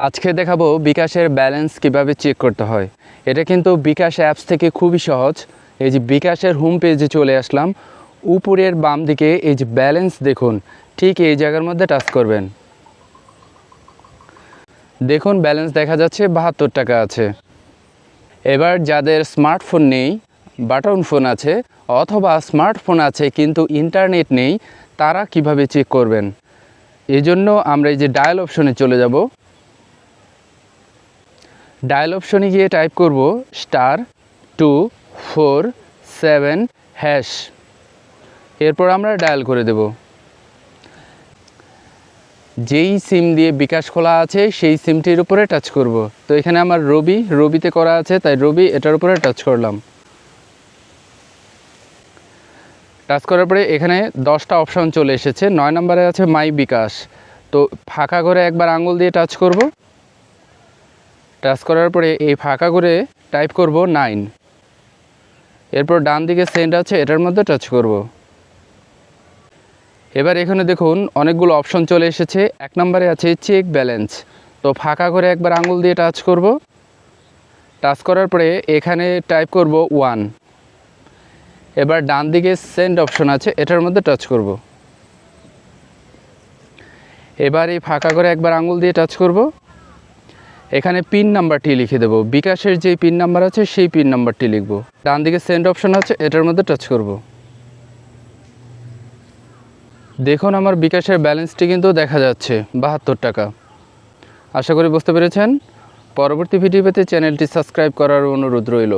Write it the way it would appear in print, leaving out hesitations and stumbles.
আজকে দেখাবো বিকাশের ব্যালেন্স কিভাবে চেক করতে হয়। এটা কিন্তু বিকাশ অ্যাপস থেকে খুবই সহজ। এই যে বিকাশের হোম পেজে চলে আসলাম, উপরের বাম দিকে এই যে ব্যালেন্স দেখুন, ঠিক এই জায়গার মধ্যে টাচ করবেন। দেখুন ব্যালেন্স দেখা যাচ্ছে 72 টাকা আছে। এবার যাদের স্মার্টফোন নেই, বাটন ফোন আছে অথবা স্মার্টফোন আছে কিন্তু ইন্টারনেট নেই, তারা কিভাবে চেক করবেন? এই জন্য আমরা এই যে ডায়াল অপশনে চলে যাব। ডায়াল অপশনে গিয়ে টাইপ করব *247#। এরপর আমরা ডায়াল করে দেব। যেই সিম দিয়ে বিকাশ খোলা আছে সেই সিমটির উপরে টাচ করব। তো এখানে আমার রবিতে করা আছে, তাই রবি এটার উপরে টাচ করলাম। টাচ করার পরে এখানে 10টা অপশন চলে এসেছে। 9 নম্বরে আছে মাই বিকাশ। তো ফাঁকা করে একবার আঙুল দিয়ে টাচ করব। টাচ করার পরে এই ফাঁকা করে টাইপ করব 9। এরপর ডান দিকে সেন্ড আছে, এটার মধ্যে টাচ করব। এবার এখানে দেখুন অনেকগুলো অপশন চলে এসেছে। 1 নম্বরে আছে চেক ব্যালেন্স। তো ফাঁকা করে একবার আঙুল দিয়ে টাচ করব। টাচ করার পরে এখানে টাইপ করব 1। এবার ডান দিকে সেন্ড অপশন আছে, এটার মধ্যে টাচ করব। এবার এই ফাঁকা করে একবার আঙুল দিয়ে টাচ করব। এখানে পিন নাম্বারটি লিখে দেব। বিকাশের যে পিন নাম্বার আছে সেই পিন নাম্বারটি লিখব। ডান দিকে সেন্ড অপশন আছে, এটার মধ্যে টাচ করব। দেখুন আমার বিকাশের ব্যালেন্সটি কিন্তু দেখা যাচ্ছে 72 টাকা। আশা করি বুঝতে পেরেছেন। পরবর্তী ভিডিও পেতে চ্যানেলটি সাবস্ক্রাইব করার অনুরোধ রইল।